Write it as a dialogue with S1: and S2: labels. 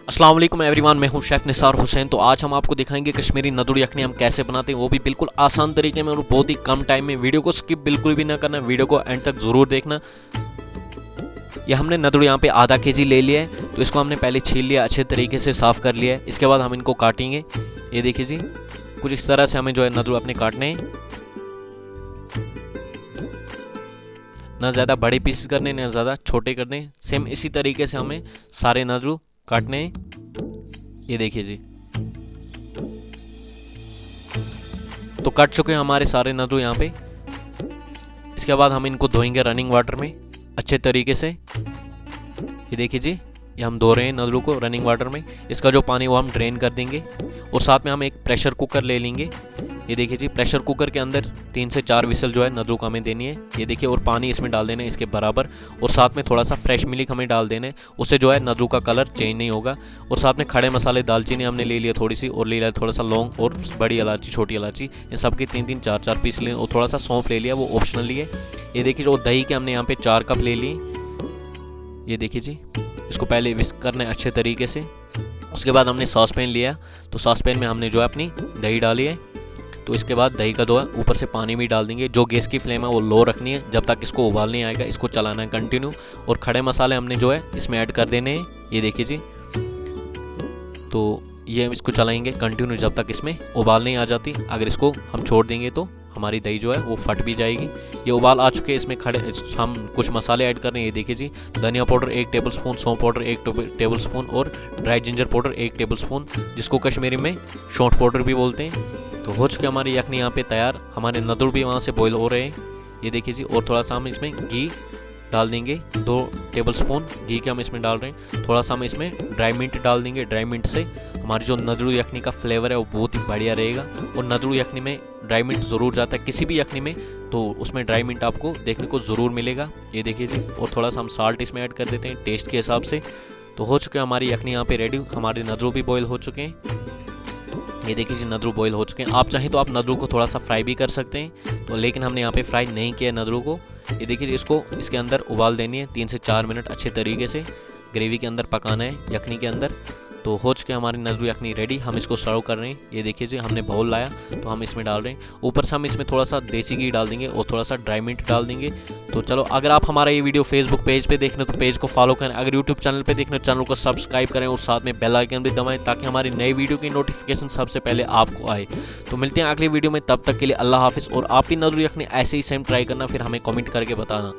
S1: अस्सलाम वालेकुम एवरीवन, मैं हूं शेफ़ निसार हुसैन। तो आज हम आपको दिखाएंगे कश्मीरी नदुर यखनी हम कैसे बनाते हैं, वो भी बिल्कुल आसान तरीके में और बहुत ही कम टाइम में। वीडियो को स्किप बिल्कुल भी ना करना, वीडियो को एंड तक ज़रूर देखना। ये हमने नदुर यहाँ पे आधा केजी ले लिया है, तो इसको हमने पहले छील लिया, अच्छे तरीके से साफ़ कर लिया है। इसके बाद हम इनको काटेंगे। ये देखिए जी, कुछ इस तरह से हमें जो है नदुर अपने काटने हैं, ना ज़्यादा बड़े पीसेस करने ना ज़्यादा छोटे करने। सेम इसी तरीके से हमें सारे नदुर काटने हैं। ये देखिए जी, तो कट चुके हैं हमारे सारे नदुर यहाँ पे। इसके बाद हम इनको धोएंगे रनिंग वाटर में अच्छे तरीके से। ये देखिए जी, ये हम धो रहे हैं नदरों को रनिंग वाटर में। इसका जो पानी वो हम ड्रेन कर देंगे और साथ में हम एक प्रेशर कुकर ले लेंगे। ये देखिए जी, प्रेशर कुकर के अंदर 3 से 4 विसल जो है नदरों को हमें देनी है। ये देखिए, और पानी इसमें डाल देना है इसके बराबर, और साथ में थोड़ा सा फ्रेश मिल्क हमें डाल देना है। उससे जो है नदरों का कलर चेंज नहीं होगा। और साथ में खड़े मसाले, दालचीनी हमने ले लिया थोड़ी सी, और ले लिया थोड़ा सा लौंग और बड़ी इलायची, छोटी इलायची, इन सब के 3-3 4-4 पीस लिए, और थोड़ा सा सौंफ ले लिया, वो ऑप्शनली है। ये देखिए, जो दही के हमने यहाँ पे 4 कप ले लिए। ये देखिए जी, इसको पहले विस्क करना है अच्छे तरीके से। उसके बाद हमने सॉस पैन लिया, तो सॉस पैन में हमने जो है अपनी दही डाली है। तो इसके बाद दही का दो है, ऊपर से पानी भी डाल देंगे। जो गैस की फ्लेम है वो लो रखनी है, जब तक इसको उबाल नहीं आएगा इसको चलाना है कंटिन्यू। और खड़े मसाले हमने जो है इसमें ऐड कर देने हैं। ये देखिए जी, तो ये हम इसको चलाएंगे कंटिन्यू जब तक इसमें उबाल नहीं आ जाती। अगर इसको हम छोड़ देंगे तो हमारी दही जो है वो फट भी जाएगी। ये उबाल आ चुके हैं, इसमें खड़े हम कुछ मसाले ऐड कर रहे हैं। ये देखिए जी, धनिया पाउडर 1 टेबलस्पून, सौंफ पाउडर 1 टेबलस्पून, और ड्राई जिंजर पाउडर 1 टेबलस्पून, जिसको कश्मीरी में सौंठ पाउडर भी बोलते हैं। तो हो चुके हमारी यखनी यहाँ पे तैयार। हमारे नदुर भी वहाँ से बॉईल हो रहे हैं। ये देखिए जी, और थोड़ा सा हम इसमें घी डाल देंगे, 2 टेबलस्पून घी के हम इसमें डाल रहे हैं। थोड़ा सा हम इसमें ड्राई मिंट डाल देंगे। ड्राई मिंट से हमारी जो नदरू यखनी का फ्लेवर है वो बहुत ही बढ़िया रहेगा। और नदरू यखनी में ड्राई मिंट ज़रूर जाता है, किसी भी यखनी में, तो उसमें ड्राई मिंट आपको देखने को ज़रूर मिलेगा। ये देखिए जी, और थोड़ा सा हम साल्ट इसमें ऐड कर देते हैं टेस्ट के हिसाब से। तो हो चुके हमारी यखनी यहाँ पे रेडी। हमारे नदरू भी बॉयल हो चुके हैं। ये देखिए जी, नदरू बॉयल हो चुके हैं। आप चाहें तो आप नदरू को थोड़ा सा फ्राई भी कर सकते हैं, तो लेकिन हमने यहाँ पे फ्राई नहीं किया नदरू को। ये देखिए, इसको इसके अंदर उबाल देनी है 3 से 4 मिनट अच्छे तरीके से ग्रेवी के अंदर पकाना है, यखनी के अंदर। तो हो चुके हमारी नदरू यखनी रेडी। हम इसको सर्व कर रहे हैं। ये देखिए जी, हमने बाउल लाया तो हम इसमें डाल रहे हैं। ऊपर से हम इसमें थोड़ा सा देसी घी डाल देंगे और थोड़ा सा ड्राई मिंट डाल देंगे। तो चलो, अगर आप हमारा ये वीडियो फेसबुक पेज पे देख रहे हो तो पेज को फॉलो करें। अगर यूट्यूब चैनल पे देख रहे हो चैनल को सब्सक्राइब करें, और साथ में बेल आइकन भी दबाएं, ताकि हमारी नई वीडियो की नोटिफिकेशन सबसे पहले आपको आए। तो मिलते हैं अगली वीडियो में, तब तक के लिए अल्लाह हाफिज़। और आप भी नदरू यखनी ऐसे ही सेम ट्राई करना, फिर हमें कमेंट करके बताना।